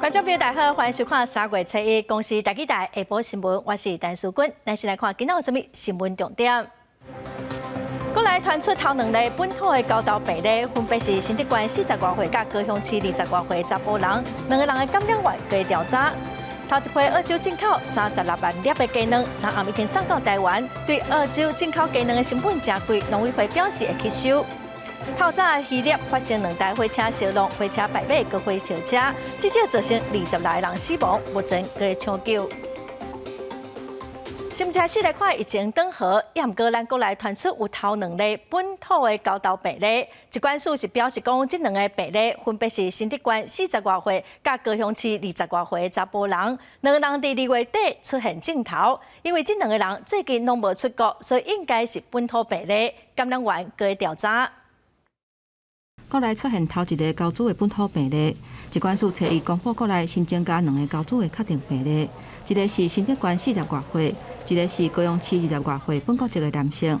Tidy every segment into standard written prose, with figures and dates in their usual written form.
观众朋友大家好，欢迎收看3月7日公司台记台下晡新闻，我是陈淑君。咱先来看今仔有什么新闻重点。国内传出头2例本土的高豆病例，分别是新竹县40多岁、甲高雄市20多岁查甫人，2个人的感染源加调查。头一批澳洲进口36万粒的鸡卵，昨暗已经送到台湾。对澳洲进口鸡卵的成本真贵，农委会表示会吸收。透早渔猎发生2台火车烧弄，火车败马，搁火烧车，至少造成20来人死亡，目前搁抢救。新闻开始来看疫情转好，也毋过咱国内传出有头2例本土的高豆病例。疾管署是表示讲，这2个病例分别是新竹县40多岁、甲高雄市20多岁查甫人，2个人伫2月底出现症头。因为这2个人最近拢无出国，所以应该是本土病例。感染源搁调查。国内出现头1个高主的本土病例，疾管署初一公布国内新增加2个高主的确定病例，一个是新竹县40多岁，一个是高雄市20多岁本国籍的男性。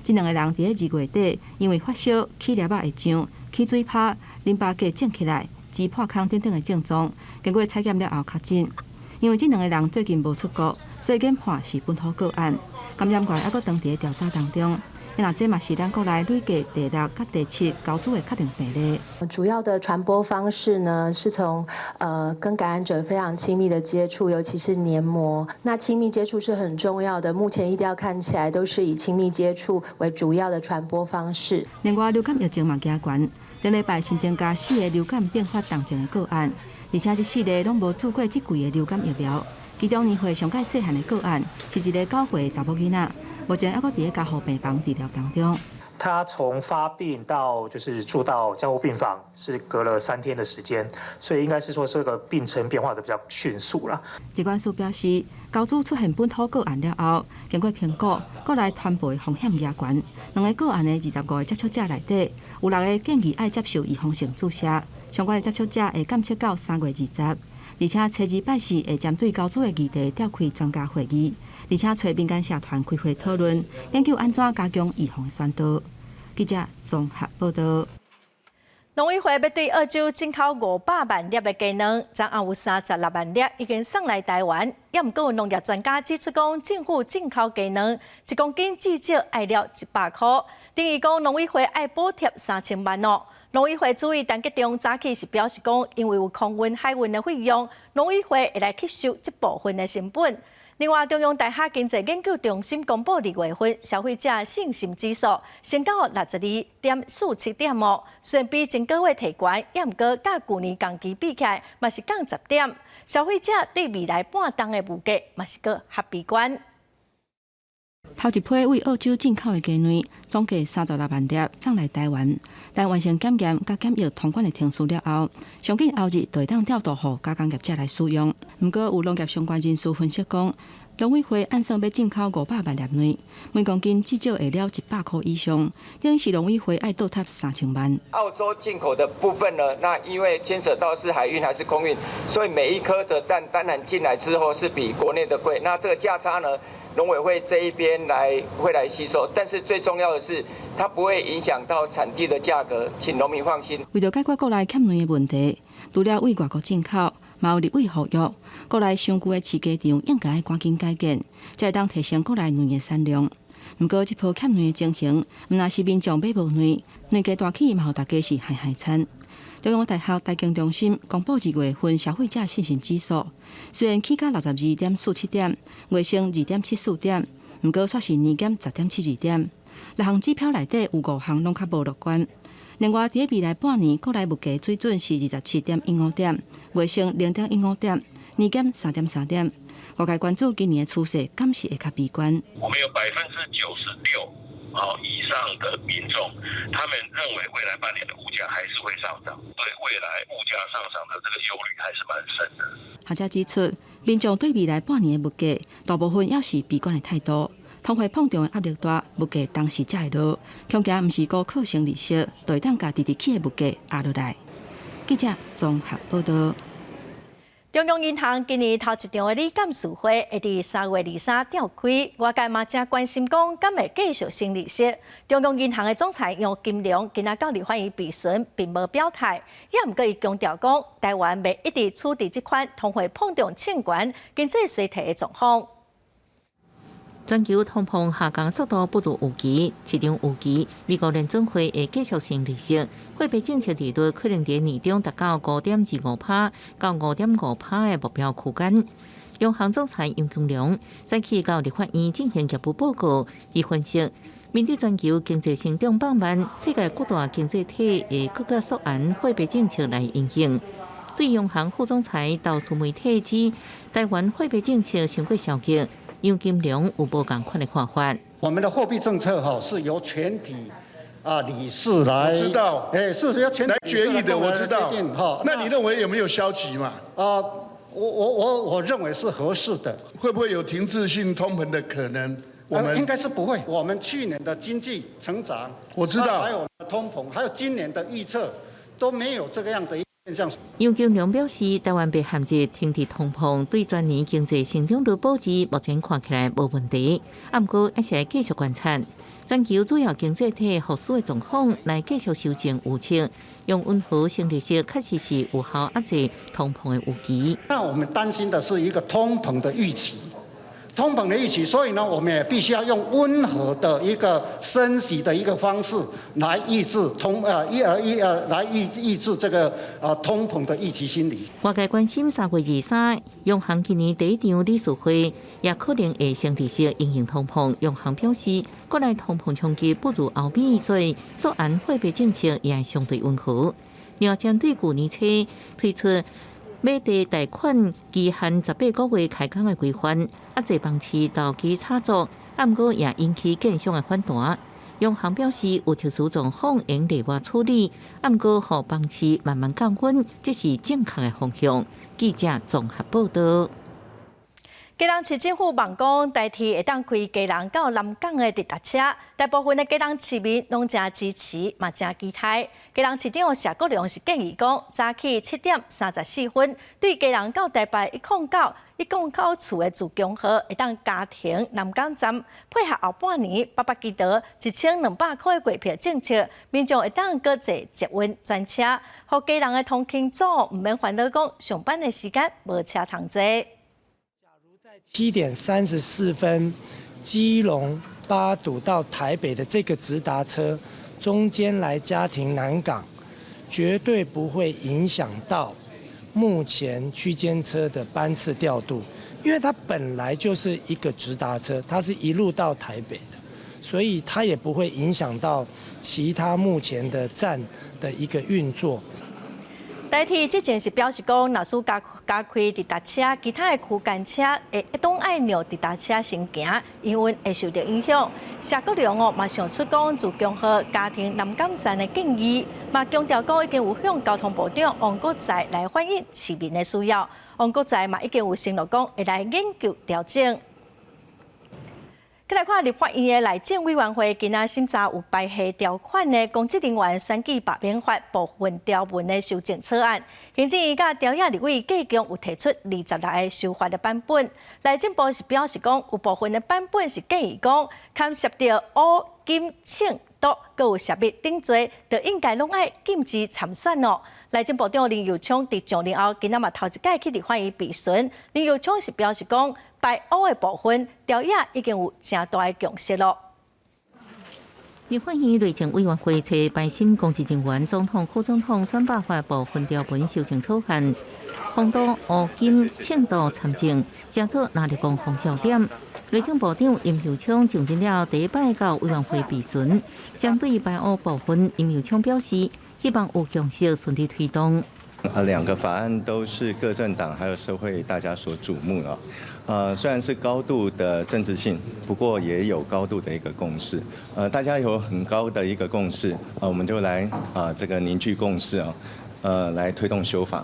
这2个人伫2月底因为发烧、起粒仔会胀、起水泡、淋巴结肿起来、支破空等等的症状，经过采检了后确诊。因为这2个人最近无出国，所以研判是本土个案。感染源还佫当伫调查当中。那这嘛是咱国内累计第6甲第7高主的确定病例。主要的传播方式呢，是从跟感染者非常亲密的接触，尤其是黏膜。那亲密接触是很重要的，目前医调看起来都是以亲密接触为主要的传播方式。另外，流感疫情嘛加悬，这礼拜新增加4个流感并发重症的个案，而且这4个拢无注过这贵的流感疫苗。其中年岁上介细汉的个案是一个9岁查某囡仔。目前还佫伫家护病房治疗当中。他从发病到就是住到加护病房是隔了3天的时间，所以应该是说这个病程变化的比较迅速啦。疾管署表示，高主出现本土个案了后，经过评估，国内传播的风险也悬。2个个案的25个接触者内底，有6个建议爱接受预防性注射，相关的接触者会监测到3月20，而且初2拜4会针对高主的议题召开专家会议。而且找民间社团开会讨论，研究安怎加强预防宣导。记者综合报道。农委会要对澳洲进口500万粒的鸡卵，昨暗有36万粒已经送来台湾。也毋过有农业专家指出讲，政府进口鸡卵1公斤至少爱了100块，等于讲农委会爱补贴3000万哦。农委会主委陈吉中早起是表示讲，因为有空运、海运的费用，农委会会来吸收这部分的成本。另外，中央大学经济研究中心公布2月份消费者信心指数升到62.47点哦，虽然比前个月提悬，也毋过甲去年同期比起来，嘛是降10点。消费者对未来半冬的物价嘛是个较悲观。头一批为澳洲进口的鸡卵，总计36万粒送来台湾，但完成检验甲检疫通关的程序了后，上紧后日就会当调度予加工业者来使用。不过有农业相关人士分析讲，农委会按算要进口500万粒卵，每公斤至少会了100块以上，等于是农委会爱倒贴3000万。澳洲进口的部分呢，那因为牵扯到是海运还是空运，所以每一颗的蛋当然进来之后是比国内的贵。那这个价差呢，农委会这一边会来吸收，但是最重要的是，它不会影响到产地的价格，请农民放心。为了解决国内欠卵的问题，除了为外国进口，嘛有立委呼吁，国内上旧的饲鸡场应该赶紧改建，才会当提升国内卵的产量。不过，这波欠卵的情形，毋但是民众买无卵，卵价大起嘛，互大家是害惨。中央大学财经中心公布2月份消费者信心指数，虽然起到62.47点，月升2.74点，不过却是年减10.72点。6项指标内底有5项拢较无乐观。另外，伫未来半年，国内物价水准是27.15点，月升0.15点，年减3.3点。外界关注今年的趋势，敢是会较悲观？我们有96%以上的民众，他们认为未来半年的物价还是会上涨，对未来物价上涨的这个忧虑还是蛮深的。学者指出，民众对未来半年的物价，大部分也是悲观的态度。通货膨胀的压力大，物价当时才会落。恐惊毋是高课性利息，就会当甲直直起的物价压落来。记者综合报道。中央银行今年头一场的理监事会会伫3月23召开，外界嘛正关心讲敢会继续升利息。中央银行的总裁杨金龙今仔到立法院质询，并无表态，也毋过伊强调讲，台湾未一直处伫即款通货膨胀欠悬、经济衰退的状况。全球通膨下降速度不如预期，市场预期美国联准会会继续升利息，货币政策利率可能在年中达到5.25%到5.5%的目标区间。央行总裁杨金龙早起到立法院进行业务报告，伊分析，面对全球经济成长放慢，世界各大经济体会更加缩减货币政策来影响。对央行副总裁到数媒体指，台湾货币政策太过消极。杨金龙有无共款的看法？我们的货币政策是由全体理事来，我知道，是由全体来决议的，我知道。那你认为有没有消极嘛？我认为是合适的。会不会有停滞性通膨的可能？我们应该是不会。我们去年的经济成长，我知道，还有通膨，还有今年的预测都没有这个样的。杨金龙表示，台湾被限制停滞通膨，对全年经济成长率保持目前看起来无问题，不过还是要继续观察全球主要经济体复苏的状况，来继续修正预测，用温和升利息确实是有效压制通膨的预期。那我们担心的是一个通膨的预期。所以呢，我们也必须要用温和的一个升息的一个方式来抑制抑制这个通膨的预期心理。外界关心3月23央行今年第一场理事会也可能会升利息应应通膨。央行表示，国内通膨冲击不如欧美，所以缩减货币政策也相对温和。另外，针对去年初推出买地贷款期限18个月开工的规范，侪房市投机炒作，不过也引起建商的反弹。央行表示有特殊状况应例外处理，不过让房市慢慢降温，这是正确的方向。记者综合报道。基隆市政府网讲，代替会当开基隆到南港的直达车，大部分的基隆市民拢真支持，嘛真期待。基隆市长谢国良是建议讲，早起7点34分，对基隆到台北109处的自强号会当加停南港站，配合后半年800几道1200块的月票政策，民众会当搁坐捷运专车，互基隆的通勤族唔免烦恼讲上班的时间无车通坐。7点34分，基隆八堵到台北的这个直达车，中间来嘉庭南港，绝对不会影响到目前区间车的班次调度，因为它本来就是一个直达车，它是一路到台北的，所以它也不会影响到其他目前的站的一个运作。代替之前是表示讲，若是加开直达车，其他的区间车会一动爱让直达车先行，因为会受到影响。谢国良嘛想出讲自强号家庭南港站的建议，嘛强调讲已经有向交通部长王国材来反映市民的需要。王国材嘛已经有承诺讲会来研究调整。再来看立法院的内政委员会今仔审查有排下条款的公职人员选举罢免法部分条文的修正草案。行政院甲朝野立委计共有提出26个修法的版本。内政部是表示讲，有部分的版本是建议讲，牵涉到乌金庆毒，佮有涉密顶罪，就应该拢爱禁止参选哦。内政部长林佑昌伫上任后，今仔嘛头一届去立法院质询，林佑昌是表示讲，排污的部分，朝野已经有正大的共识咯。立法院内政委员会找排审公职人员、总统、副总统选罢法部分条文修正草案，防堵乌金庆毒参政，将做哪里公防焦点。内政部长林佑昌上任了第一摆到委员会质询，针对排污部分，林佑昌表示，希望有共识顺利推动。两个法案都是各政党还有社会大家所瞩目的。虽然是高度的政治性，不过也有高度的一个共识。大家有很高的一个共识，我们就来这个凝聚共识来推动修法。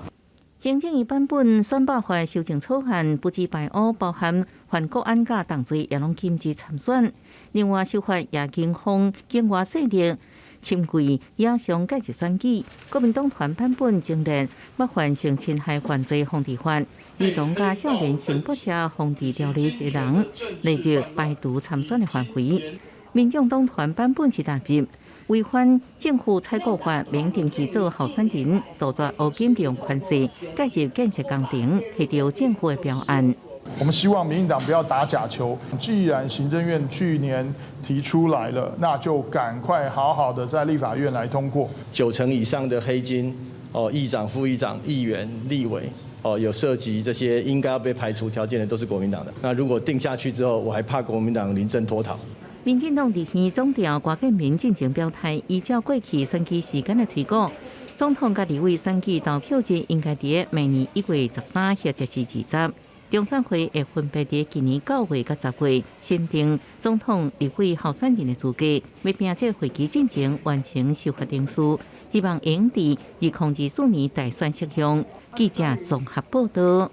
行政院版本选罢法修正草案不止排污，包含犯国安甲同罪也拢禁止参选。另外，修法也警方境外势力侵quyền影響介入選舉，國民黨團版本承認，勿犯性侵害犯罪防治法，儿童甲少年性不社防治条例一人列入排除参选的范围。民众党团版本是踏入违反政府采购法，免定期做候选人，杜绝乌金利用权势介入建设工程，摕到政府的标案。我们希望民进党不要打假球。既然行政院去年提出来了，那就赶快好好的在立法院来通过。90%以上的黑金，议长、副议长、议员、立委，有涉及这些应该要被排除条件的，都是国民党的。那如果定下去之后，我还怕国民党临阵脱逃。民进党伫天总调郭建民进行表态，依照过去选举时间的推广，总统甲立委选举投票日应该伫明年1月13或者是20。中选会会分别伫今年9月甲10月审定总统、立委候选人的资格，要并这会期进程完成修法定书，希望用伫2024年大选实现。记者综合报道。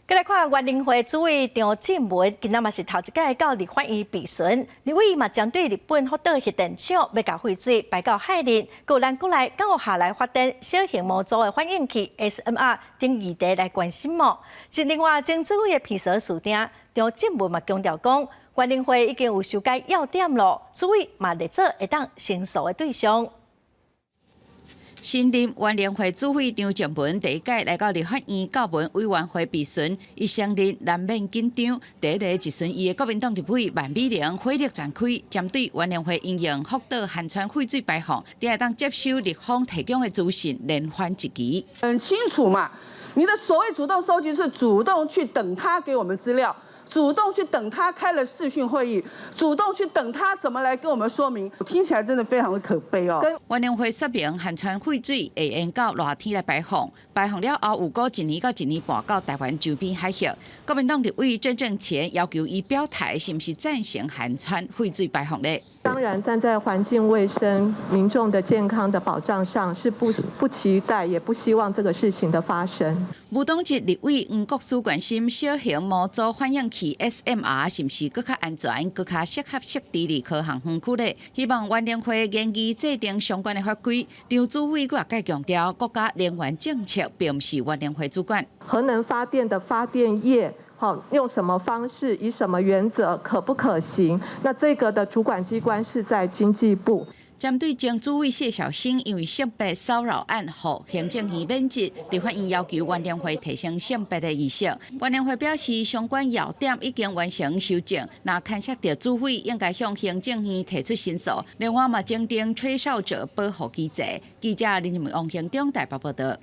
再来看园林会主委张振文，今仔嘛是头一届到立法院备询，立委嘛针对日本福岛核电厂要甲废水排到海里，有咱国内刚好下来发展小型模组的反应器 SMR 等议题来关心mo。另外，前主委的批示事件，张振文嘛强调讲，园林会已经有修改要点咯，主委嘛列做会当申诉的对象。新任园林会主委张振文第一届来到立法院教文委员会备询，伊承认难免紧张。第一个质询伊的国民党立委万美玲火力全开，针对园林会应用福岛含川废水排放，第二当接受立方提供的资讯，连番一击。很清楚嘛，你的所谓主动收集是主动去等他给我们资料。主动去等他开了视讯会议，主动去等他怎么来跟我们说明，听起来真的非常的可悲哦。园林会说明含川废水会沿到热天来排放，排放了后有过1年到1年半到台湾周边海域。国民党立委郑正前要求伊表态，是不是赞成含川废水排放呢？当然，站在环境卫生、民众的健康的保障上，是不期待，也不希望这个事情的发生。无党籍立委黄国书关心小型模组反应器 SMR 是不是更较安全、更较适合设置伫科学园区呢？希望园林会研究制定相关的法规。张主委佮再强调，国家能源政策并不是园林会主管。核能发电的发电业，用什么方式、以什么原则，可不可行？那这个的主管机关是在经济部。针对前主委谢小新因为性别骚扰案后行政院免职，立法院要求园林会提升性别的意识。园林会表示，相关要点已经完成修正，那牵涉到主委应该向行政院提出申诉。另外嘛，增订吹哨者保护机制。记者林俊文、王兴中台北报道。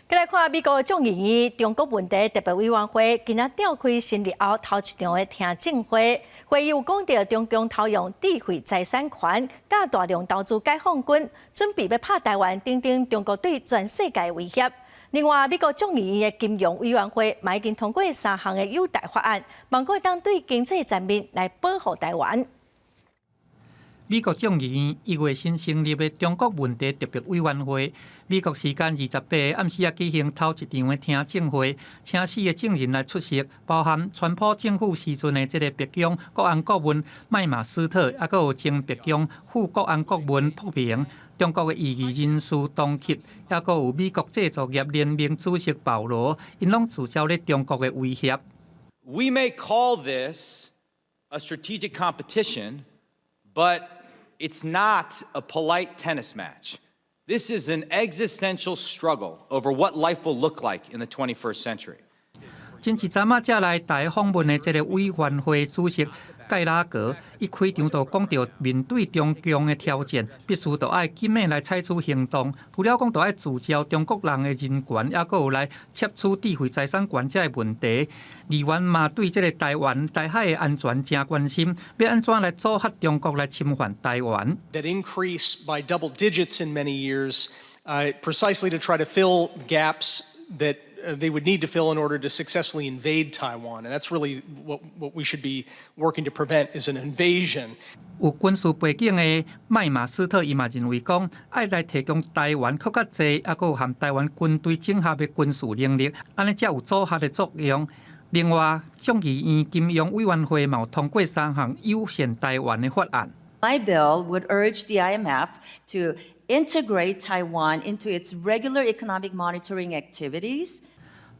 再来看美国众议院中国问题特别委员会今仔召开成立后头一场的听证会，会议有讲到中共偷用智慧财产权，甲大量投资解放军，准备要拍台湾等等中国对全世界的威胁。另外，美国众议院的金融委员会已经通过3项的优待法案，望过当对经济层面来保护台湾。美国众议院1月新成立的中国问题特别委员会，美国时间28日暗时举行头一场的听证会，请4个证人来出席，包含川普政府时阵的这个白宫国安顾问麦马斯特，还有前白宫副国安顾问朴平，中国的异议人士东契，还有美国制造业联盟主席保罗，因拢聚焦咧中国的威胁。We may call this a strategic competition, but it's not a polite tennis match. This is an existential struggle over what life will look like in the 21st century. 前一阵仔才来台访问的这个委员会主席盖拉格，伊开场就讲到，面对中共的挑战，必须就要紧的来采取行动。除了讲，就要聚焦中国人的人权，也佫有来摄取智慧财产权这个问题。议员嘛对这个台湾、台海的安全真关心，要安怎来阻吓中国来侵犯台湾 ？That increase by double digits in many years, precisely to try to fill gaps that they would need to fill in order to successfully invade Taiwan, and that's really what we should be working to prevent is an invasion. 有军事背景的麦马斯特伊嘛认为讲，爱来提供台湾更较济，还有和台湾军队整合的军事能力，安尼才有阻吓的作用。另外，众议院金融委员会嘛有通过3项优先台湾的法案。My bill would urge the IMF to integrate Taiwan into its regular economic monitoring activities.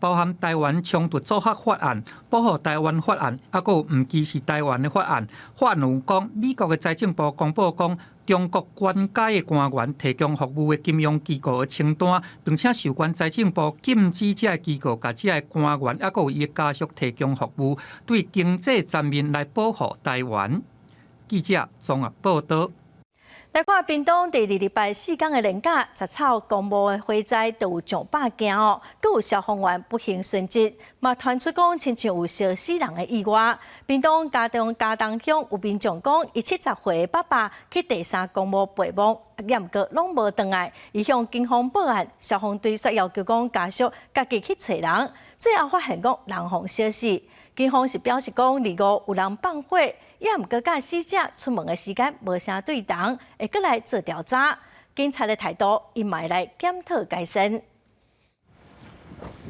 包含台湾冲突阻吓法案、保护台湾法案，还有唔歧视台湾的法案。法案有讲，美国的财政部公布讲，中国官阶的官员提供服务的金融机构的清单，并且有关财政部禁止这机构甲这官员，还有伊家属提供服务，对经济层面来保护台湾。记者综合报道。来看屏东第二礼拜4天的连假，杂草公墓的火灾都有上百件哦，佫有消防员不幸殉职，嘛传出讲亲像有烧死人的意外。屏东嘉东乡有民众讲，伊70岁的爸爸去第3公墓陪墓，验过拢无回来，伊向警方报案，消防队却要求讲家属家己去找人，最后发现讲人亡烧死。警方是表示讲2、5有人放火。也毋过甲死者出门的时间无啥对同，会过来做调查。警察的态度，伊嘛来检讨改善。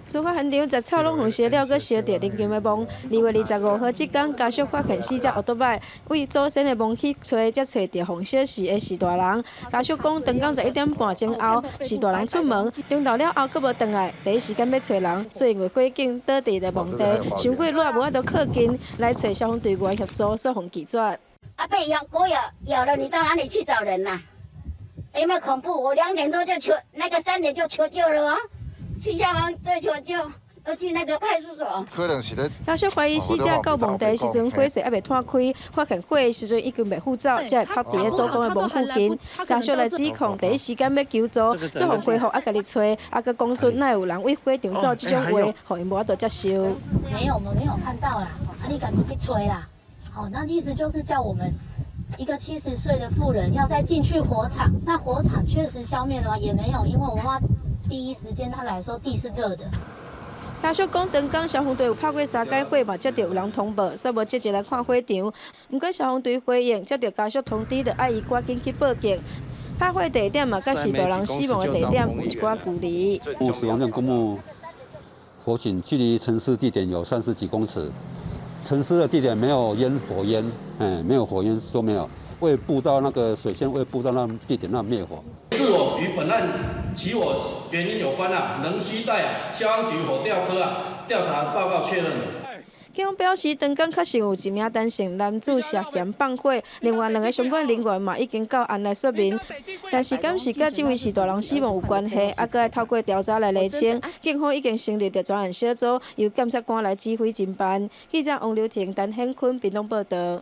事发现场杂草拢焚烧了，佮烧着临近的墓。2月25号即天，家属发现死者奥多摆为祖先的墓去找，才找着红烧死的士大人。家属讲，当天11点半前后，士大人出门，中昼了后佫无回来，第一时间要找人，所以因为火警倒伫咧墓地，伤火热无法度靠近，来找消防队员协助，煞互拒绝。阿伯咬了，你到哪里去找人呐？有没有恐怖？我2点多就3点就求救了哦。去消防队求救，又去那个派出所。可能是咧。家属怀疑死者到墓地时阵，火势还未摊开，发现火的时阵已经未复走，才会趴伫咧祖公的墓附近。家属来指控，第一时间要求助，说互恢复啊，家己找，啊，佮讲出哪有人为火场走这种话，互因无法度接受。没有，我们没有看到啦，啊，你赶紧去吹啦。好，那意思就是叫我们一个70岁的妇人要再进去火场，那火场确实消灭了吗？也没有，因为我妈第一时间他来的时候地是热的。家属讲，当天消防队有拍过3届火，嘛接到有人通报，所以无积极来看火场。不过消防队回应，接到家属通知，就爱伊赶紧去报警。拍火地点嘛，甲士大人死亡的地点有一寡距离。使用公墓火警距离陈尸地点有30几公尺，陈尸的地点没有火焰，没有火焰都没有。为布到那个水线，为布到那地点那灭火。是否与本案起火原因有关仍需待消防局火调科调查报告确认。警方表示，当天确实有1名单姓男子涉嫌放火，另外2个相关人员嘛已经到案来说明，但是敢是甲这位士大人死亡有关系，还佫要透过调查来厘清。警方已经成立着专案小组，由检察官来指挥侦办。记者王刘婷、陈显坤屏东报道。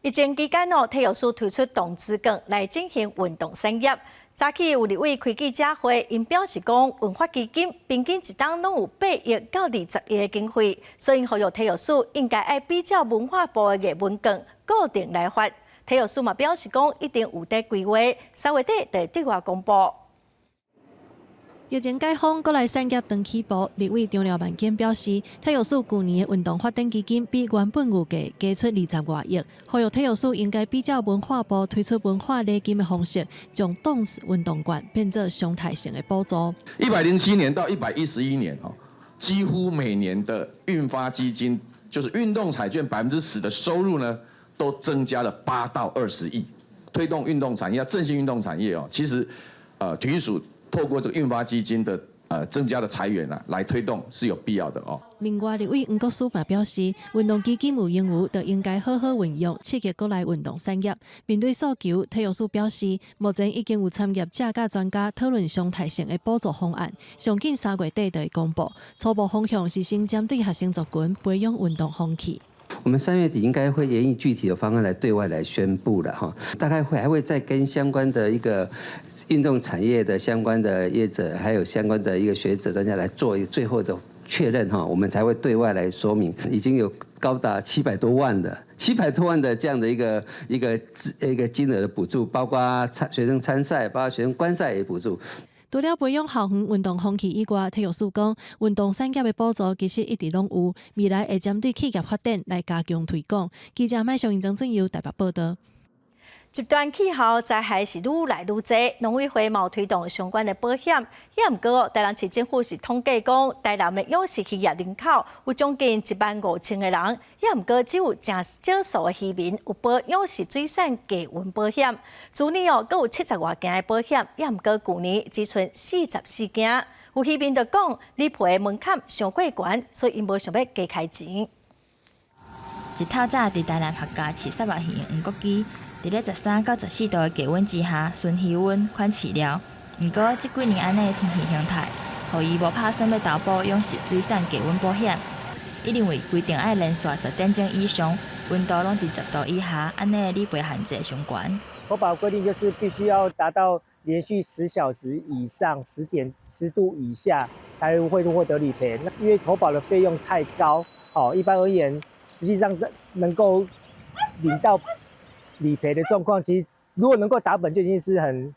疫情期间体育署推出动资券来进行运动产业。早起有立委开记者会，因表示讲，文化基金平均一档拢有8亿到20亿的经费，所以呼吁体育署应该爱比照文化部的艺文券固定来发。体育署嘛表示讲，一定有在规划，3月底就会对外公布。疫情解封，国内产业长起步。立委张廖万坚表示，体育署去年的运动发展基金比原本预计加出20多亿，呼吁体育署应该比照文化部推出文化礼金的方式，将动次运动馆变作常态性的补助。107年到111年几乎每年的运发基金，就是运动彩券10%的收入呢，都增加了8到20亿，推动运动产业，振兴运动产业其实体育署透过这个运发基金的增加的财源来推动是有必要的哦。另外，立委黄国书嘛表示，运动基金有盈余，就应该好好运用，刺激国内运动产业。面对诉求，体育署表示，目前已经有参业者甲专家讨论常态性的补助方案，上紧3月底就会公布。初步方向是先针对学生族群培养运动风气。我们3月底应该会研议具体的方案来对外来宣布了哈，大概还会再跟相关的一个运动产业的相关的业者，还有相关的一个学者专家来做最后的确认哈，我们才会对外来说明。已经有高达700多万的这样的一个金额的补助，包括学生参赛，包括学生观赛也补助。除了培养校园运动风气以外，体育署讲，运动产业的补助其实一直拢有，未来会针对企业发展来加强推广。记者麦尚英、张俊佑台北报道。极端气候灾害是愈来愈多，农委会嘛有推动相关的保险。也毋过，台南市政府是统计讲，台南的养殖渔业人口有将近15000个人，也毋过只有真少数的渔民有保养殖水产价运保险。去年佫有70多件的保险，也毋过去年只剩44件。有渔民就讲，理赔门槛上过悬，所以因无想要加开钱。一透早伫台南客家饲沙白鱼黄国基，伫咧13到14度的低温之下，顺气温款饲了。毋过即几年安尼天气形态，互伊无打算要投保用湿水产低温保险。伊认为规定爱连续10点钟以上，温度拢伫10度以下，安尼的理赔限制上悬。投保规定就是必须要达到连续10小时以上10度以下，才会获得理赔。那因为投保的费用太高，一般而言，实际上能够领到理赔的状况，其实如果能够打本，就已经是很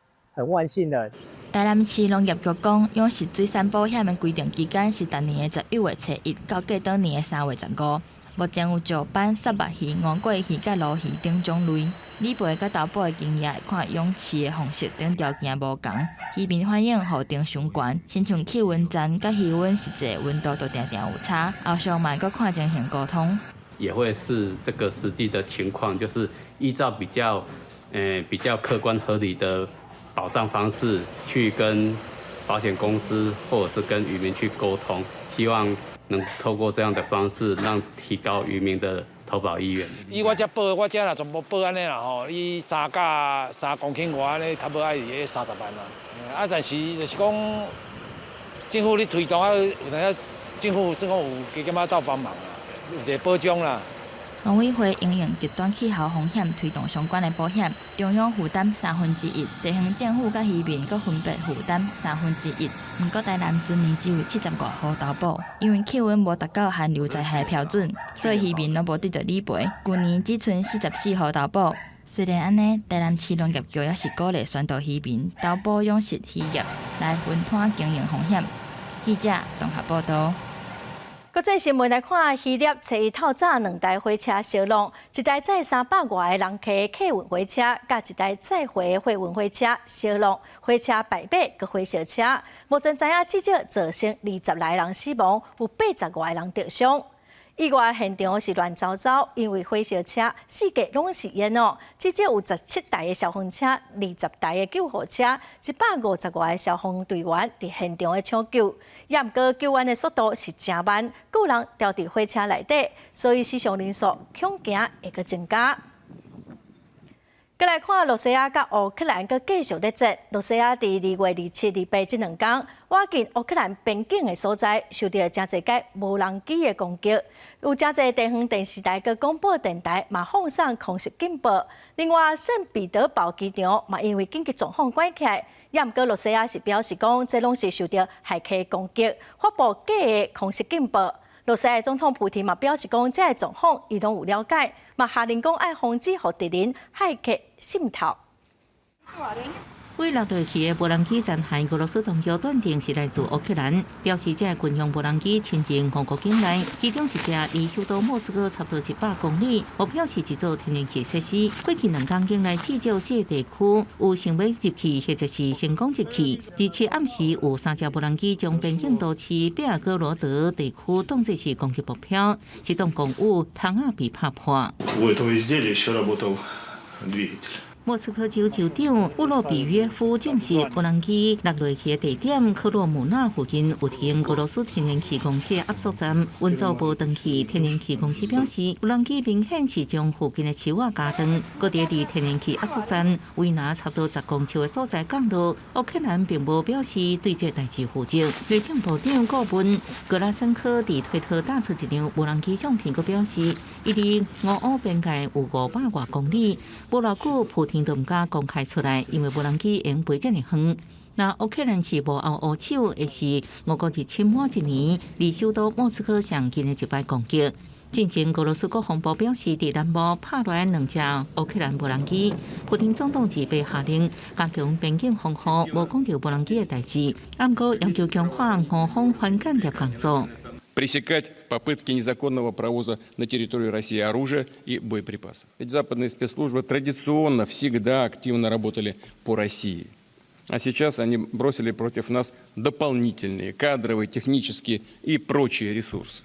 万幸了。台南市农业局讲，用湿水产保险的规定期间是逐年的11月初1到过当年的3月15。目前有石斑、沙白鱼、黄桂鱼、甲鲈鱼等种类。理赔甲投保的金额看养饲的方式等条件无同，渔民反映户定伤悬，亲像气温站甲鱼温实际温度都常常有差，后续嘛阁看情形沟通。也会是这个实际的情况，就是依照比较客观合理的保障方式去跟保险公司或者是跟渔民去沟通，希望能透过这样的方式，让提高渔民的投保意愿。以我这保，我这若全部保安尼啦吼，以3公顷外安尼，差不多爱伫30万啦。啊，但是就是讲，政府咧推动啊，有当政府算讲有加减仔斗帮忙啦，有一个保障啦。农委会因应极端气候风险推动相关的保险，中央负担1/3，地方政府甲渔民各分别负担1/3。不过台南今年只有70外户投保，因为气温无达到寒流灾害标准，所以渔民拢无得到理赔。去年只剩44户投保。虽然安尼，台南市农业局也是鼓励宣导渔民投保养殖渔业来分摊经营风险。记者综合报道。国际新闻来看，希腊初一透早2台火车烧落，一台载300外个人客的客运火车，甲一台载货的货运火车烧落，火车败马佮火烧车。目前知影至少造成20来人死亡，有80外人受伤。意外现场是乱糟糟，因为火烧车四界拢是烟哦。至少有17台的消防车、20台的救护车、150外的消防队员伫现场的抢救。也毋过救援的速度是真慢，有人掉伫火车内底，所以死伤人数恐惊会阁增加。再来看罗西亚甲乌克兰阁继续咧战。罗西亚伫2月27、28这2天，挖进乌克兰边境的所在，受到真侪架无人机的攻击。有真侪地方电视台佮广播电台嘛放送空袭警报。另外，圣彼得堡机场嘛因为紧急状况关起来。也毋过，罗西亚是表示讲，这拢是受到骇客攻击，发布假的空袭警报。罗西亚总统普廷嘛表示讲，这个状况伊拢有了解，嘛下令讲爱防止互敌人骇客渗透。为6月起的无人机残骸，俄罗斯当局断定是来自乌克兰，表示这军用无人机侵进5国境内，其中一架离首都莫斯科差不多100公里。我表示一组天然气设施，过去2天境内至少4个地区有想要入去或者是成功入去。17暗时有3架无人机将边境都市贝尔格罗德地区当作是攻击目标，这栋公寓窗仔被拍破。莫斯科州州长乌洛比约夫证实，无人机落落去的地点科罗姆纳附近有一间俄罗斯天然气公司的压缩站。运作无断气天然气公司表示，无人机明显是将附近的树仔加断，搁伫离天然气压缩站围拿差不多10公尺的所在降落。乌克兰并无表示对这代志负责。内政部长顾问格拉申科伫推特打出一张无人机相片，佮表示，伊离俄乌边界有500外公里。无偌久，普廷都唔敢公开出来，因为无人机用飞这么远。那乌克兰是无后乌手，也是俄国入侵满1年，离首都莫斯科上近的一摆攻击。进前，俄罗斯国防部表示，伫南部拍落来2架乌克兰无人机。普廷总统已被下令加强边境防护，无讲到无人机的代志。不过要求强化俄方反间谍工作。пресекать попытки незаконного провоза на территорию России оружия и боеприпасов. Ведь западные спецслужбы традиционно всегда активно работали по России. А сейчас они бросили против нас дополнительные кадровые, технические и прочие ресурсы.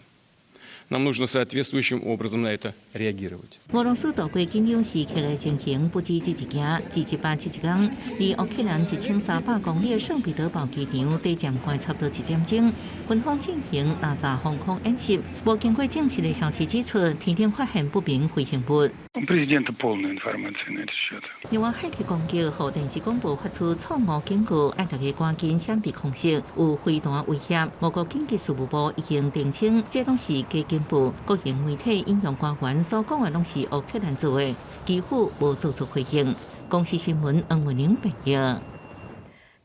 нам нужно соответствующим образом на это реагировать. 俄罗斯渡过紧张时刻的情形不止这一件。第187天，离乌克兰1300公里的圣彼得堡机场地站关差不多1点钟，军方进行打炸防空演习。无经过证实的消息指出，天顶发现不明飞行物。 президента полная информация на этот счет. 另外，海基攻击和电视广播发出错误警告，要大家赶紧闪避空袭，有飞弹威胁。俄国紧急事务部已经澄清，这拢是假警报。国营媒体引用官员所讲的，拢是乌克兰做的，几乎无做出回应。公司新闻黄文玲报道。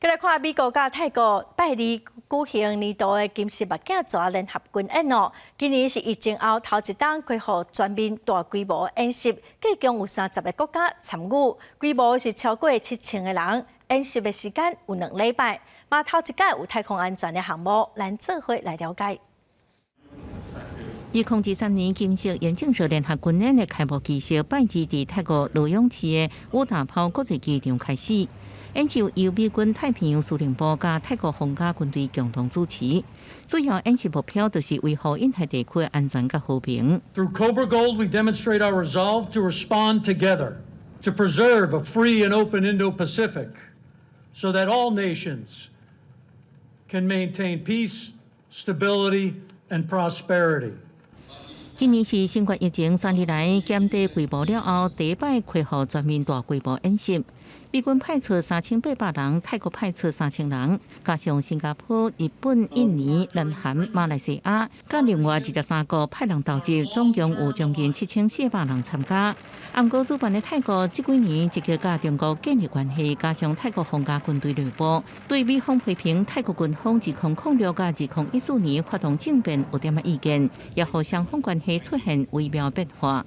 再来看美国甲泰国拜二举行年度的金氏目镜蛇联合军演哦，今年是疫情后头一档规划全面大规模演习，计共有30个国家参与，规模是超过7000个人。演习的时间有2礼拜，嘛头一届有太空安全的项目，咱做伙来了解。 2013年金色眼镜蛇联合军演的开幕仪式，拜二伫泰国罗勇市的乌达泡国际机场开始。演习由美军太平洋司令部甲泰国皇家军队共同主持。主要演习目标就是维护印太地区的安全甲和平。Through Cobra Gold, we demonstrate our resolve to respond together, to preserve a free and open Indo-Pacific, so that all nations can maintain peace, stability, and prosperity. 今年是新冠疫情3年来减低规模了后，第一摆开放全面大规模演习。美军派出3800人，泰国派出3000人，加上新加坡、日本、印尼、南韩、马来西亚，甲另外23个派人投入，总共有将近7400人参加。不过主办的泰国这几年积极甲中国建立关系，加上泰国皇家军队内部对美方批评泰国军方2006甲2014年发动政变有点意见，也互双方关系出现微妙变化。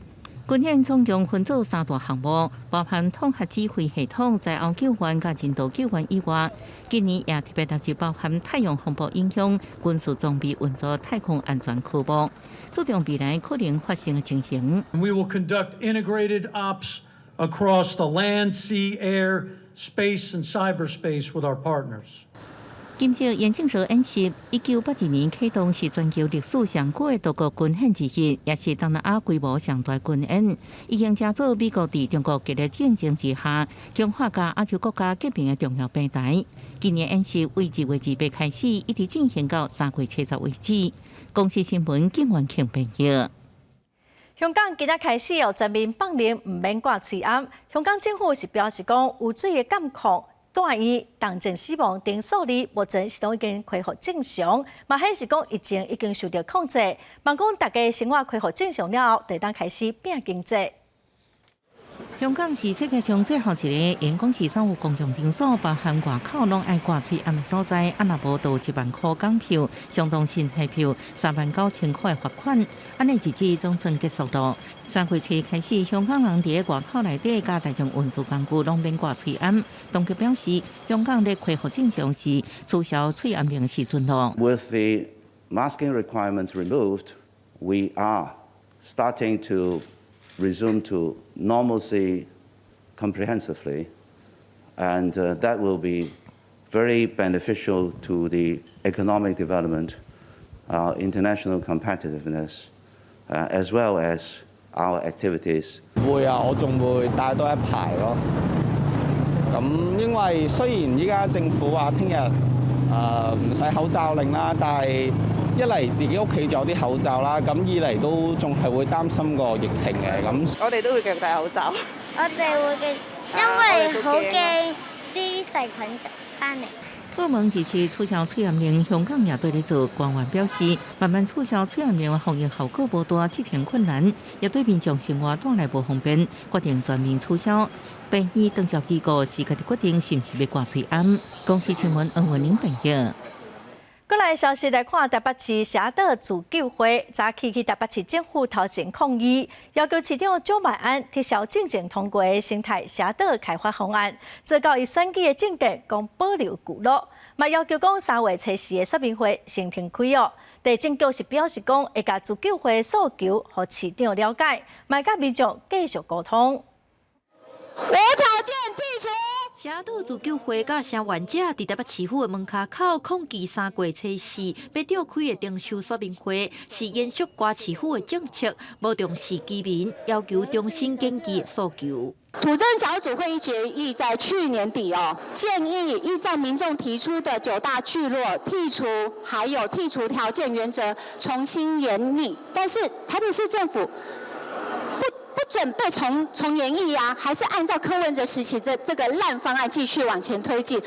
军演总共分做3大项目，包含统合指挥系统、灾后救援甲人道救援以外，今年也特别纳入包含太阳风暴影响、军事装备运作、太空安全科目，注重未来可能发生的情形。We will conduct integrated ops across the land, sea, air, space, and cyberspace with our partners. 金色眼镜蛇演习，1982年启动，是全球历史上久的多国军演之一，也是东南亚规模上大军演。已经加做美国伫中国激烈竞争之下，强化甲亚洲国家革命的重要平台。今年演习为2月28开始，一直进行到3月70为止。公司新闻景元庆报道。 香港今仔开始有全面放零，唔免挂嘴暗。香港政府是表示讲，有水的监控。 大院重症死亡等数字目前是都已经恢复正常，嘛显示讲疫情已经受到控制。望讲大家生活恢复正常了后，就当开始拼经济。 香港是世界上最后一个员工是所有公共场所，包含外口拢爱挂嘴暗的所在，若无就1万块港票，相当新台票39000块的罚款。安尼日子总算结束了。3月7开始，香港人伫外口内底甲大众运输工具拢免挂嘴暗。当局表示，香港咧恢复正常时，取消嘴暗令时阵咯。With the masking requirement removed, we are starting to resume to normalcy comprehensively, and that will be very beneficial to the economic development, our international competitiveness, as well as our activities. 會啊，我仲會帶多一排咯。咁因為雖然依家政府話聽日唔使口罩令啦，但係一嚟自己屋企仲有啲口罩啦，咁二嚟都仲係會擔心個疫情嘅。咁我哋都會繼續戴口罩。我哋會繼，因為好驚啲細菌翻嚟。 澳門支持取消嘴暗令，香港也對咧做。官員表示，慢慢取消嘴暗令的防疫效果無大，這片困難，也對民眾生活帶來無方便，決定全面取消。病院等照機構是家己決定是毋是要掛嘴暗。公司新聞黃文玲報道。 過來消息來看，台北市社島自救會早起去台北市政府頭前抗議，要求市長蔣萬安撤銷進前通過的生態社島開發方案，最高以選舉的政見講保留舊路，嘛要求講3月7日的說明會先停開哦。地政局是表示講會將自救會訴求予市長了解，嘛甲民眾繼續溝通。無條件剔除社岛自救会甲成员者伫台北市府的门口口抗议3月初4要召开的订售说明会，是延续瓜市府的政策，无重视居民要求重新检议的诉求。土政小组会议决议在去年底建议依照民众提出的9大聚落剔除条件原则重新研拟，但是台北市政府不准备重研议啊，还是按照柯文哲时期这个烂方案继续往前推进。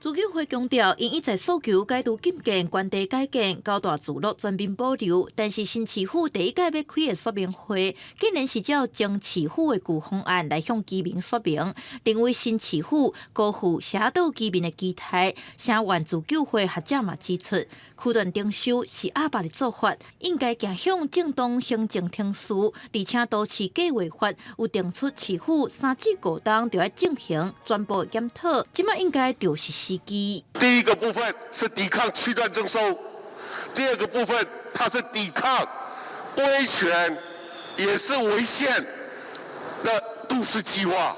自救会强调，因一再诉求改图禁建、原地改建、高大聚落全面保留，但是新市府第一届要开的说明会，竟然是照将市府的旧方案来向居民说明，认为新市府辜负社岛居民的期待。成员自救会学者嘛指出，区段征收是阿爸的做法，应该行向正当行政程序，而且都市计划法有定出市府3至5档就要进行全部检讨，即马应该就是时机。第一个部分是抵抗区段征收，第二个部分它是抵抗威权，也是违宪的都市计划。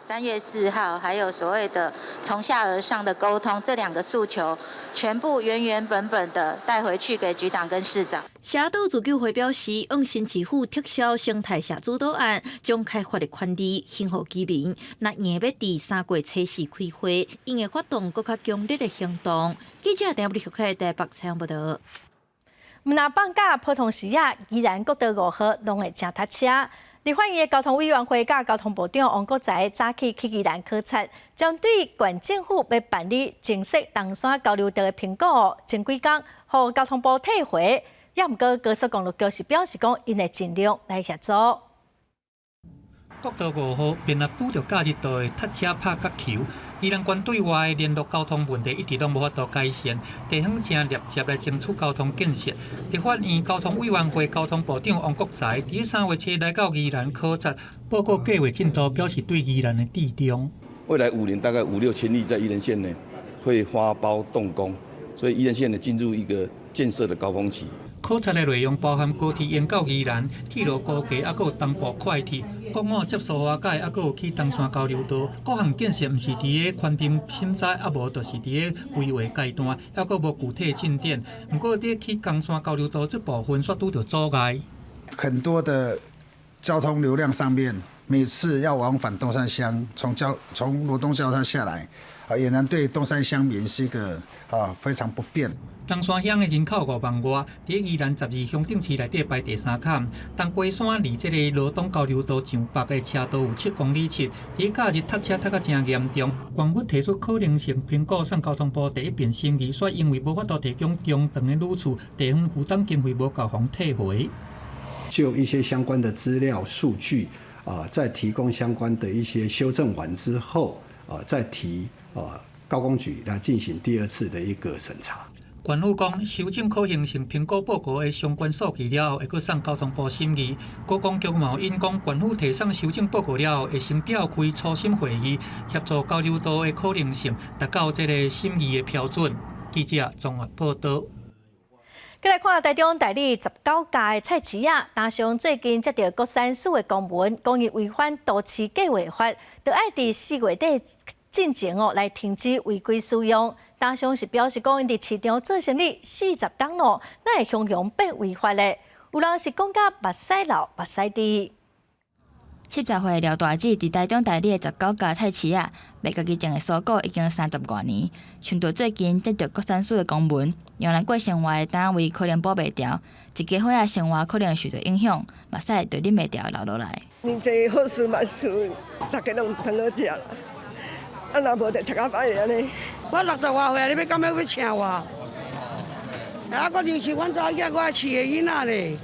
3月4号，还有所谓的从下而上的沟通，这2个诉求全部原本的带回去给局长跟市长。社岛自救会表示，用新市府撤销生态社主导案，将开发的权利献予居民。那硬要伫3月初4开会，因会发动更较强烈的行动。记者陈立台台北采访报道。那放假普通时啊，依然国道5号拢会正塞车。立法院的交通委员会甲交通部长王国材早起去宜兰考察，将对县政府要办理正式东山交流道的评估前几天，予交通部退回。也毋过高速公路局是表示讲，因会尽量来协助。国道5号便合拄着假日道的塞车拍角球，宜兰县对外的联络交通问题一直拢无法度改善，地方正立接来争取交通建设。立法院交通委员会交通部长王国材伫3月初来到宜兰考察，报告计划进度，表示对宜兰的致重。未来5年大概5、6千亿在宜兰县呢会发包动工，所以宜兰县呢进入一个建设的高峰期。考察的内容包含高铁沿到宜兰、铁路高架，还有东部快铁、公路接驳化解，还有去东山交流道。各项建设毋是伫个圈定审查，啊无就是伫个规划阶段，还佫无具体进展。不过伫去东山交流道这部分却拄着阻碍。很多的交通流量上面，每次要往返东山乡，从罗东交流道下来，俨然对东山乡民是一个非常不便。东山乡的人口5万外，伫宜兰12乡镇市内底排第3坎。东瓜山离这个罗东交流道上北的车道有7公里7，伫假日塞车塞到真严重。县府提出可能性评估，送交通部第一遍审议，却因为无法度提供中长的路处，地方负担经费无够，互退回。就一些相关的资料数据再提供相关的一些修正完之后再提高工局来进行第2次的一个审查。县府讲，修正可行性评估报告的相关数据了后，会阁送交通部审议。高工局嘛有因讲，县府提送修正报告了后，会先召开初审会议，协助交流道的可能性达到这个审议的标准。记者综合报道。再来看台中代理19届的蔡市雅，打上最近接到国产署的公文，讲伊违反都市计划法，就爱伫4月底进前来停止违规使用。打上是表示讲，因伫市场做生意40天咯，那会向阳变违法的。有人是讲甲目屎流目屎滴。70岁廖大姐伫台中代理的19届蔡市雅，卖家己种的蔬果已经30多年。想到最近接到国产署的公文，让咱过生活的单位可能保袂掉，一家伙仔生活可能受到影响，目屎就啉袂掉流落来。年纪好事歹事，大家拢唔通好食啦。啊，若无就食较歹安尼。我60外岁啊，你要干要请我？啊，我娘是阮查某囝，我爱饲的囡仔咧。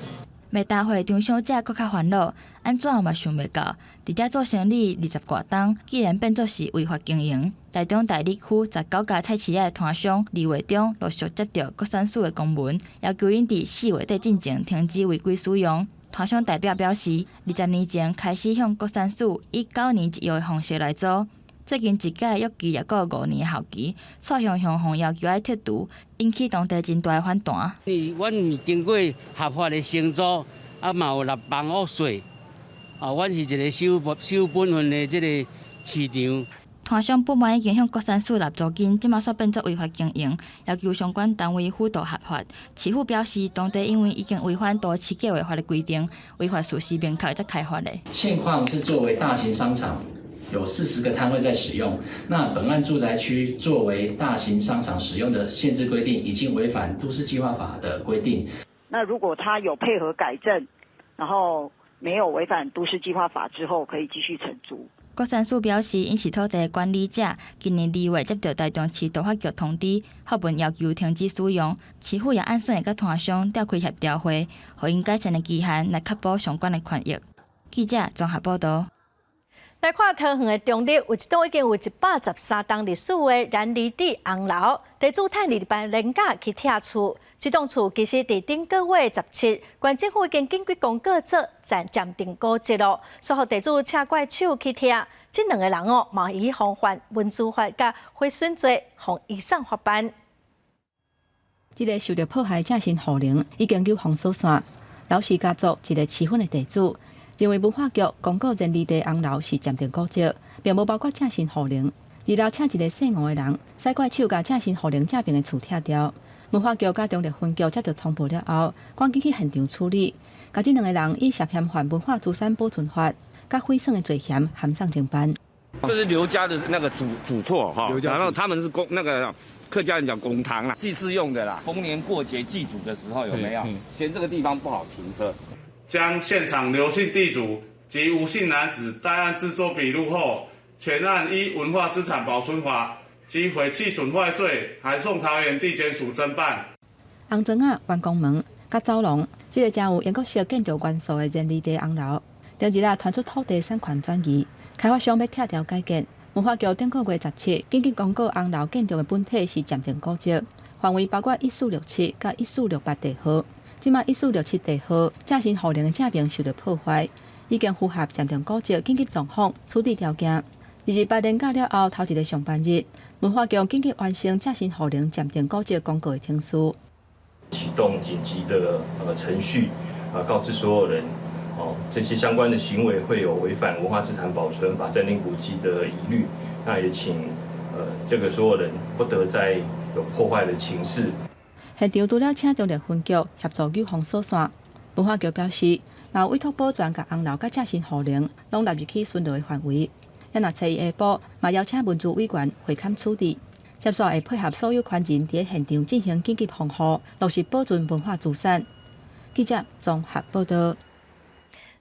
卖大会张小姐搁较烦恼，安怎嘛想袂到，伫遮做生意20多冬，竟然变作是违法经营。台中大理区19届菜市仔的摊商2月中陆续接到国产署的公文，要求因伫4月底进前停止违规使用。摊商代表表示，20年前开始向国产署以9年一约的方式来做。最近一届约期也过5年的效期，蔡雄向要求爱剔除，引起当地真大的反弹。阮毋经过合法的承租，啊嘛有6万屋税，阮是一个守本分的这个市场。团商不满已经向国产署纳租金，即马煞变作违法经营，要求相关单位辅导合法。市府表示，当地因为已经违反多次计划法的规定，违法事实明确才开发的。现况是作为大型商场，有40个摊位在使用。那本案住宅区作为大型商场使用的限制规定，已经违反都市计划法的规定。那如果他有配合改正，然后没有违反都市计划法之后，可以继续承租。国产署表示，因是土地管理者，今年2月接到台中市都发局通知，发文要求停止使用。市府也按算会甲团商召开协调会，互因改善的期限来确保相关的权益。记者综合报道。来看桃园的中立，有一栋已经有113栋历史的燃离地红楼，地主趁2班廉价去拆厝。这栋厝其实伫顶个月17，县政府已经根据公告做暂定估值咯，所以地主请怪手去拆。这2个人哦，嘛以防范文资法甲毁损罪，向以上法办。这个受到迫害正新户龄已经由封锁线，老氏家族一个持分的地主。认为文化局公告燃离地红楼是暂定估值，并无包括正新户龄。二楼请一个姓吴的人，使怪手甲正新户龄正边的厝拆掉。文化局甲中立分局接到通报了后，赶紧去现场处理，甲这2个人以涉嫌犯文化资产保存法甲毁损的罪嫌函上警办。这是刘家的那个主厝哈，然后他们是那个客家人讲公堂啦，祭祀用的啦。逢年过节祭祖的时候有没有？嫌这个地方不好停车。将现场刘姓地主及吴姓男子带案制作笔录后，全案依文化资产保存法及毁弃损坏罪，函送桃园地检署侦办。红砖仔、弯公门、甲走廊，这个真有英国式建筑元素的燃离地红楼，近日传出土地产权转移，开发商要拆掉改建。文化局顶个月17紧急公告，红楼建筑的本体是暂定估值，范围包括1467甲1468地号。即马1467地号正新户龄的正面受到破坏，已经符合暂定估值紧急状况处理条件。28年假了后头一个上班日，文化局紧急完成正新户龄暂定估值公告的听书，启动紧急的程序，告知所有人，这些相关的行为会有违反文化资产保存法暂定古迹的疑虑。那也请这个所有人不得再有破坏的情势。现场除了请中立分局协助救封锁线，文化局表示，嘛委托保全甲红楼甲正新户龄拢纳入去巡逻的范围。咱若初一下晡，嘛邀请文资委员会勘处理，接续会配合所有权人伫现场进行紧急防护，落实保存文化资产。记者综合报道。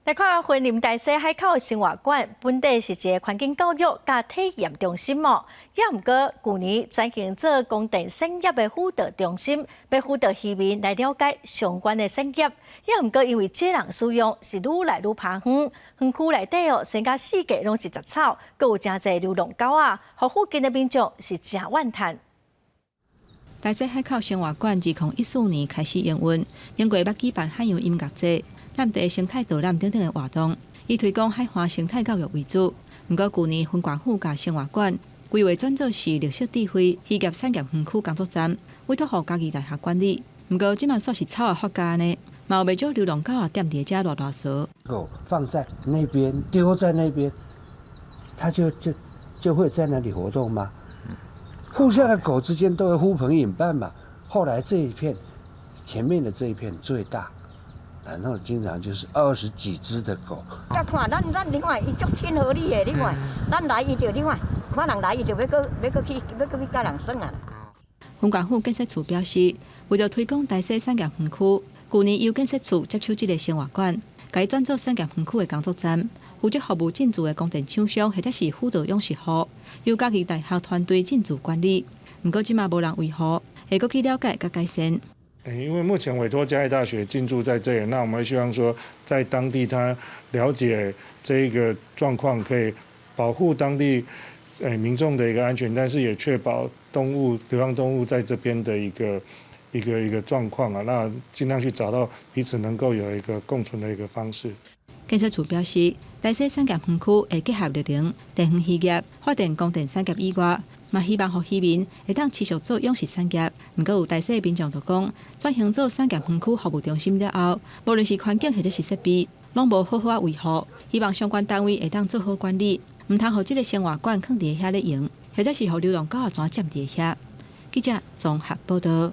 来看云林大溪海口生活馆，本地是一个环境教育甲体验中心哦。也毋过，去年转型做公电产业的辅导中心，要辅导市民来了解相关的产业。也毋过，因为这人使用是愈来愈偏远，园区内底哦，生甲四界拢是杂草，阁有真侪流浪狗啊，互附近的民众是真怨叹。大溪海口生活馆2014年开始营运，经过捌举办海洋音乐节、南地生态导览等等的活动，以推广海岸生态教育为主。不过，去年分管府甲生活馆规划转做是绿色智慧渔业产业园区工作站，委托予嘉义大学管理。不过，即嘛算是草的发家呢，嘛有袂少流浪狗啊踮伫遮乱踅。狗放在那边，丢在那边，它就会在那里活动吗？互相的狗之间都会呼朋引伴嘛。后来这一片，前面的这一片最大，然后经常就是20几只的狗。再看咱另外伊足亲和力的，另外咱来伊就另外，看人来伊就要去甲人耍啊。分管府建设处表示，为了推广大溪产业园区，去年由建设处接手这个生活馆，甲伊转做产业园区的工作站。负责服务进驻的供电厂商或者是辅导养殖户，由嘉义大学团队进驻管理。不过，即马无人维护，会阁去了解甲改善。因为目前委托嘉义大学进驻在这里，那我们会希望说，在当地他了解这一个状况，可以保护当地民众的一个安全，但是也确保流浪动物在这边的一个状况啊，那尽量去找到彼此能够有一个共存的一个方式。建设处表示，大溪产业园区会结合绿能、电源渔业、发展供电产业以外，嘛希望互市民会当持续做养殖产业。不过有大溪民众就讲，转型做产业园区服务中心了后，无论是环境或者是设备，拢无好好维护，希望相关单位会当做好管理。毋唔通互即个生活馆放伫遐咧用，或者是互流浪狗怎占伫遐。记者综合报道。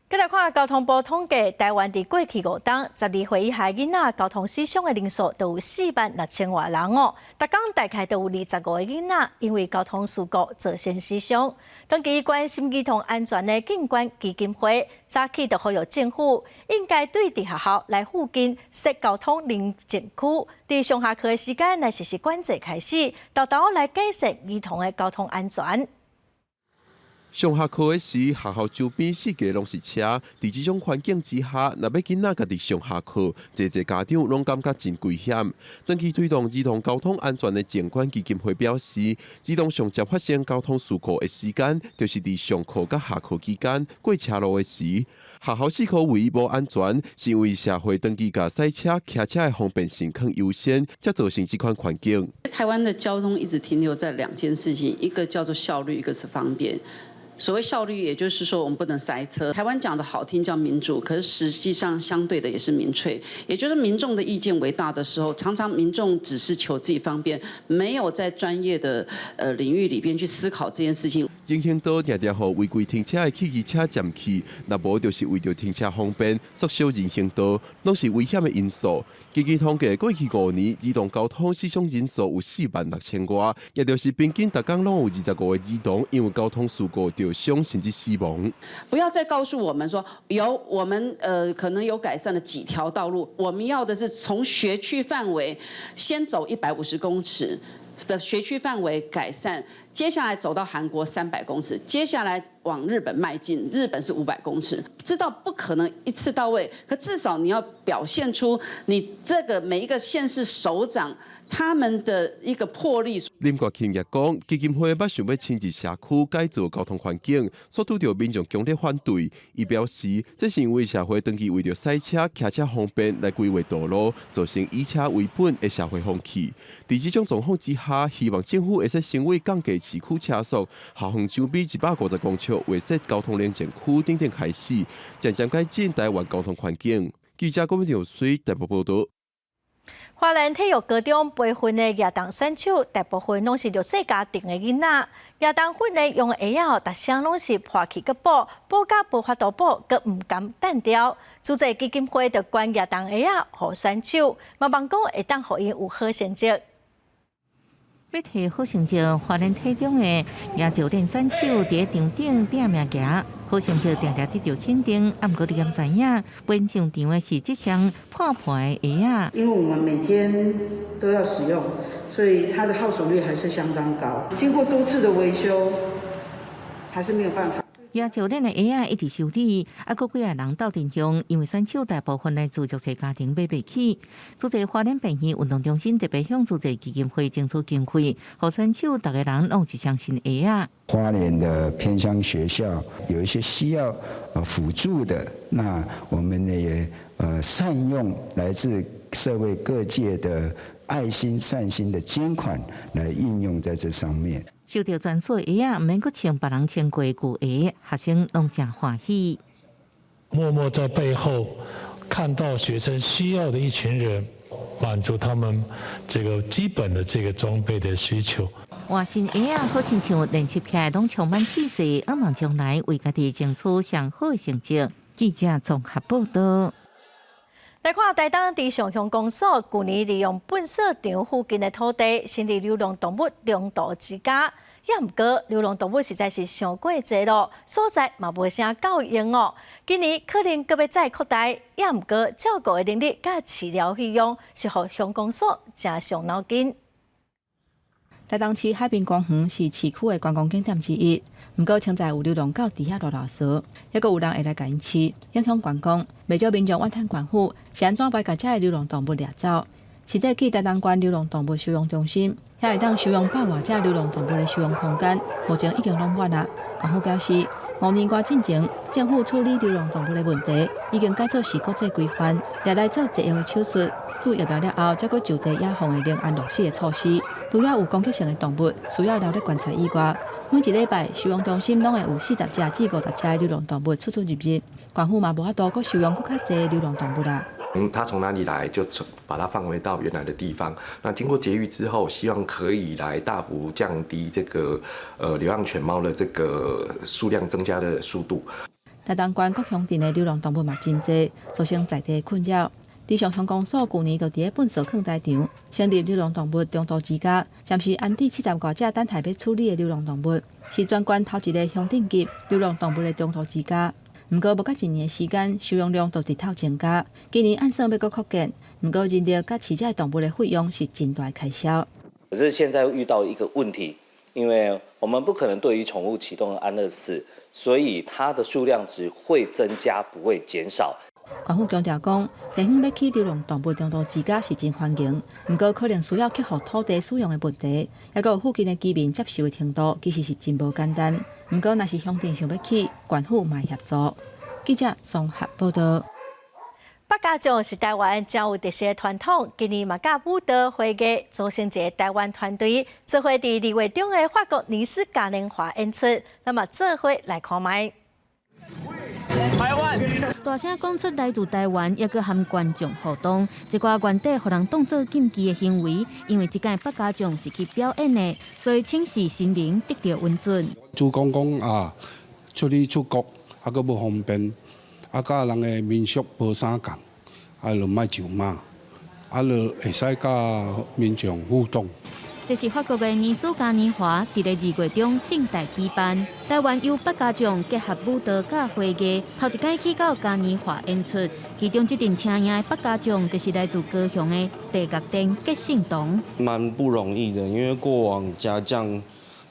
再来看交通部统计，台湾伫过去5天，12岁以下囡仔交通死伤的人数都有46000多人哦。逐天大概都有25个囡仔因为交通事故造成死伤。长期关心儿童安全的警官基金会，早起就呼吁政府应该对伫学校内附近设交通宁静区，伫上下课的时间来实施管制开始，豆豆来改善儿童的交通安全。上下课时，学校周边四界拢是车。伫这种环境之下，若要囡仔家己上下课，侪家长拢感觉真危险。长期推动儿童交通安全的监管基金会表示，儿童上接发生交通事故的时间，就是伫上课甲下课期间过车路的时。学校4科唯一无安全，是因为社会长期甲赛车、骑车的方便性更优先，才造成这款环境。台湾的交通一直停留在2件事情，一个叫做效率，一个是方便。所谓效率，也就是说我们不能塞车。台湾讲的好听叫民主，可是实际上相对的也是民粹。也就是民众的意见为大的时候，常常民众只是求自己方便，没有在专业的领域里边去思考这件事情。人行道常常互违规停车的汽机车占去，若无就是为着停车方便，缩小人行道，拢是危险的因素。根据统计，过去5年儿童交通死伤人数有46000多，也就是平均每天拢有25个儿童因为交通事故受伤甚至死亡。不要再告诉我们说我们可能有改善了几条道路，我们要的是从学区范围先走150公尺的学区范围改善，接下来走到韩国300公尺，接下来往日本迈进，日本是500公尺。知道不可能一次到位，可至少你要表现出你这个每一个县市首长他们的一个魄力。林国庆也讲，基金会捌想要亲自社区改造交通环境，所拄到民众强烈反对。伊表示，这是因为社会长期为着赛车、骑车方便来规划道路，造成以车为本的社会风气。在这种状况之下，希望政府会使成为降低市区车速、下方周边150公尺划设交通宁静区等等开始，渐渐改进台湾交通环境。记者郭文条随台北报道。花莲体育高中培训的亚当选手，大部分拢是弱势家庭的囡仔。亚当训练用的鞋仔，逐项拢是破去个补甲无法度补，佮唔甘单调。主席基金会就捐亚当鞋仔予选手，嘛望讲会当互因有好成绩。要摕好成绩，花莲体中的亚教练选手伫场顶拼命行，好成绩常常得到肯定。啊，毋过你敢知影，本上场的是这双破的鞋仔。因为我们每天都要使用，所以它的耗损率还是相当高。经过多次的维修，还是没有办法。亚教练的鞋仔一直修理，啊，佮几个人斗阵凶，因为选手大部分来自弱势家庭买不起。主席花莲病院运动中心特别向主席基金会争取经费，互选手大家人弄一双新鞋仔。花莲的偏乡学校有一些需要辅助的，那我们呢也善用来自社会各界的爱心、善心的捐款来应用在这上面。收到专属鞋仔，唔免阁穿别人穿过旧鞋，学生拢真欢喜。默默在背后看到学生需要的一群人，满足他们这个基本的这个装备的需求。换新鞋仔好亲像练习起来拢充满气势，希望将来为家己争取上好的成绩。记者综合报道。来看台东伫上乡公所，去年利用粪扫场附近的土地，成立流浪动物两度之家。也毋过，流浪动物实在是上过济咯，所在嘛无啥够用哦。今年可能阁要再扩大，也毋过照顾的能力甲饲料费用是互乡公所真伤脑筋。台东市海滨公园是市区的观光景点之一，毋过现在有流浪狗伫遐乱扫，还阁有人会来甲因饲，影响观光。未少民众怨叹官府是安怎把遮的流浪动物掠走。实际去台东县流浪动物收容中心，遐会当收容100多只流浪动物的收容空间，目前已经拢满啦。官府表示，5年多进前，政府处理流浪动物的问题，已经改做是国际规范，也来做节约的手术。注疫苗了后，才阁就地野放的零安乐死的措施。除了有攻击性的动物需要留咧观察以外，每一礼拜收容中心拢会有40只至50只的流浪动物出入。官府嘛无法度阁收容更较侪流浪动物啦。它从哪里来，就把它放回到原来的地方。那经过节育之后，希望可以来大幅降低这个流浪犬猫的这个数量增加的速度。台东县各乡镇的流浪动物嘛真多，造成在地困扰。伫上通公所去年就伫粪扫坑在场成立流浪动物中途之家，暂时安置70多只等待要处理的流浪动物，是全县头一个乡镇级流浪动物的中途之家。不过，无到一年的时间，收容量就直头增加。今年按算要搁扩建，不过认到甲饲这动物的费用是真大开销。可是现在遇到一个问题，因为我们不可能对于宠物启动安乐死，所以它的数量只会增加，不会减少。县府强调讲，地方要起流浪动物中途之家是真欢迎，不过可能需要克服土地使用的问题，还有附近的居民接受的程度其实是真无简单。不过，若是乡镇想要起，县府嘛协助。记者综合报道。八家将是台湾较有特色的传统，今年嘛甲武德会议组成一个台湾团队，做伙伫2月中的法国尼斯嘉年华演出，那么做伙来看卖。台湾大声讲出来自台湾，也佮含观众互动，一寡原底互人当作禁忌的行为，因为这届八家将是去表演的，所以请示心灵得到温存。主讲啊，出里出国啊，佮无方便，啊，甲人的民俗无相共，啊，就莫上骂，啊，就会使甲民众互动。这是法国的尼斯嘉年华，伫咧2月中盛大举办。台湾由八家将结合武道甲花艺，头一届起到嘉年华演出。其中这阵请赢的八家将，就是来自高雄的地角店吉信堂。蛮不容易的，因为过往家将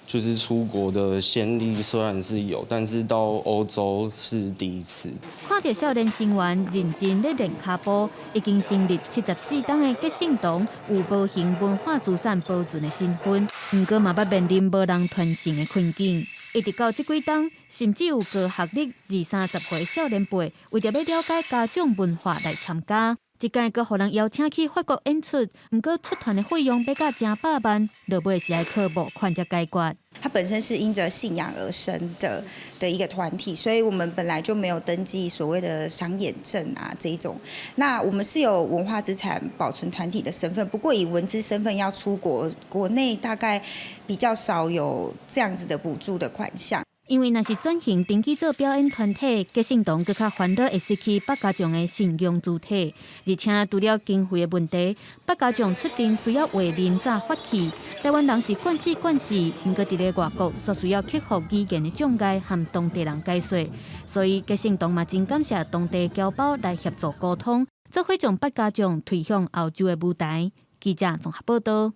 就是出国的先例虽然是有，但是到欧洲是第一次。看到少年成员认真咧练骹步，已经成立74档的吉信堂，有保行文化资产保存的身份，不过嘛捌面临无人传承的困境。一直到这几档，甚至有高学历20-30岁少年辈，为着要了解家长文化来参加。这届阁互人邀请去法国演出，不过出团的费用要到成百万，落尾是要靠募款才解决。它本身是因着信仰而生的一个团体，所以我们本来就没有登记所谓的商业证啊这一种。那我们是有文化资产保存团体的身份，不过以文资身份要出国，国内大概比较少有这样子的补助的款项。因为若是转型登记做表演团体，吉信堂更较烦恼会失去八家将的信用主体，而且除了经费的问题，八家将出庭需要为民早发起。台湾人是惯死惯死，不过伫咧外国却需要克服语言的障碍和当地人解说，所以吉信堂嘛真感谢当地侨胞来协助沟通，做伙将八家将推向欧洲的舞台。记者综合报道。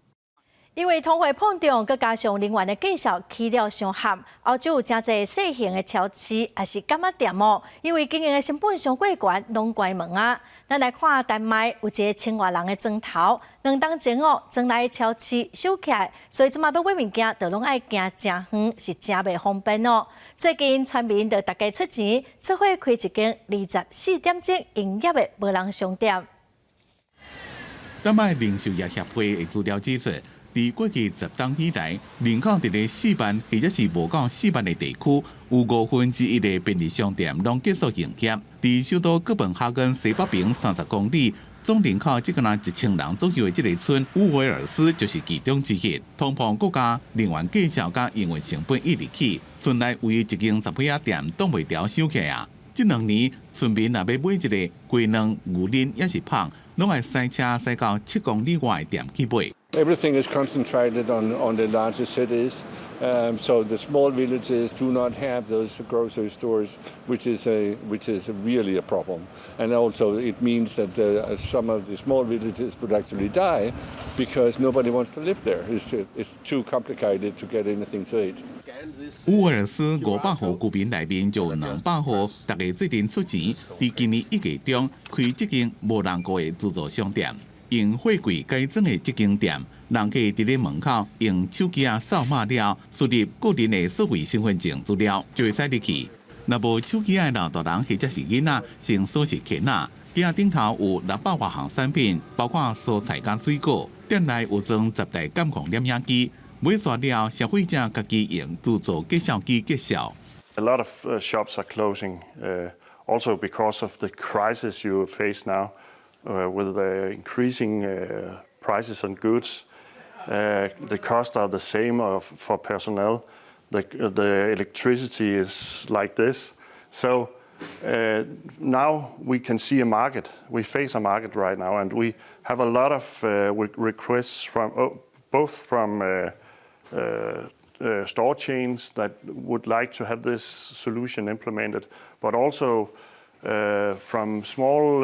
因为通货膨胀，佮加上能源的计数起了上合，欧洲有真侪小型的超市也是感觉店哦，因为经营的成本上过悬，拢关门啊。咱来看丹麦有一个1000多人的砖头，2当前哦，庄内超市收起来，所以即马要买物件，就拢爱行真远，是真袂方便哦。最近村民就大家出钱，做伙开一间24点钟营业的无人商店。丹麦零售业协会的资料指出，伫过去10冬以来，人口伫咧4万或者是无到4万的地区，有1/5的便利商店拢结束营业。伫首都哥本哈根西北边30公里，总人口只有1000人左右的这个村乌维尔斯就是其中之一。通膨国家能源计数甲营运成本一直起，村内唯一一间杂货店挡袂牢收起啊！这2年，村民若要买一个鸡卵、牛奶，也是胖，拢爱塞车塞到7公里外的店去买。Everything is concentrated on the larger cities, so the small villages do not have those grocery stores, which is really a problem. And also it means that some of the small villages would actually die because nobody wants to live there. It's too complicated to get anything to eat. 乌维尔斯500户居民内面就有200户，大家最近出钱，伫今年1月中开这间无人过的自助商店。用货柜改装的这间店，人客伫咧门口用手机扫码了，输入个人的数位身份证资料，就会使入去。若无手机的老大人或者是囡仔，先锁实起哪。店顶头有600多项产品，包括蔬菜甲水果。店内有装10台感控点影机，买煞了消费者家己用自助计数机计数。A lot of shops are closing, also because of the crisis you face now. with the increasing prices on goods. The costs are the same for personnel. The electricity is like this. So now we can see a market. We face a market right now, and we have a lot of requests from both from store chains that would like to have this solution implemented, but also from small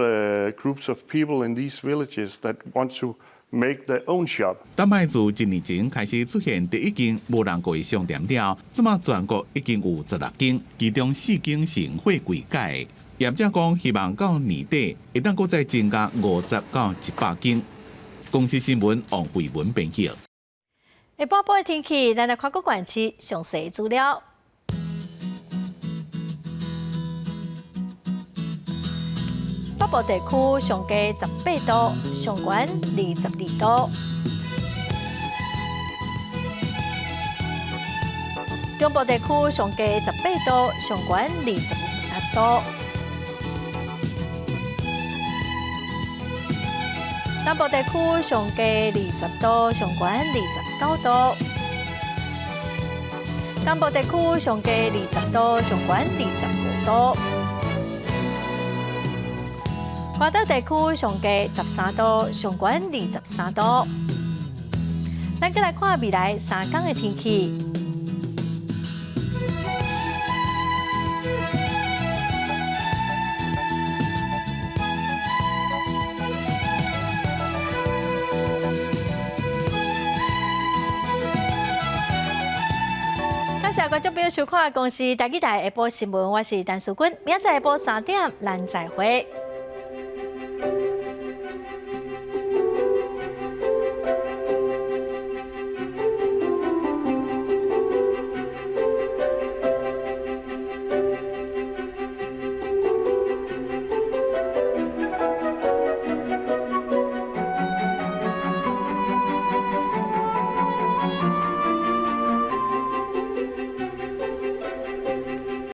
groups of people in these villages that want to make their own shop. 丹麦自1年前开始出现第1间无人过的商店了，即马全国已经有16间，其中4间是会柜改。业者讲，希望到年底会当再再增加50到100间。公司新闻王慧文编辑。下半部的天气，咱来看各县市详细资料。北部地区上低18度，上悬22度；中部地区上低18度，上悬28度；南部地区上低20度，上悬29度；东部地区上低20度，上悬25度。华东地区上低13度，上悬23度。咱再来看未来3天的天气。感谢观众朋友收看《公司台语台下晡新闻》，我是陈淑君，明仔下晡3点，咱再会。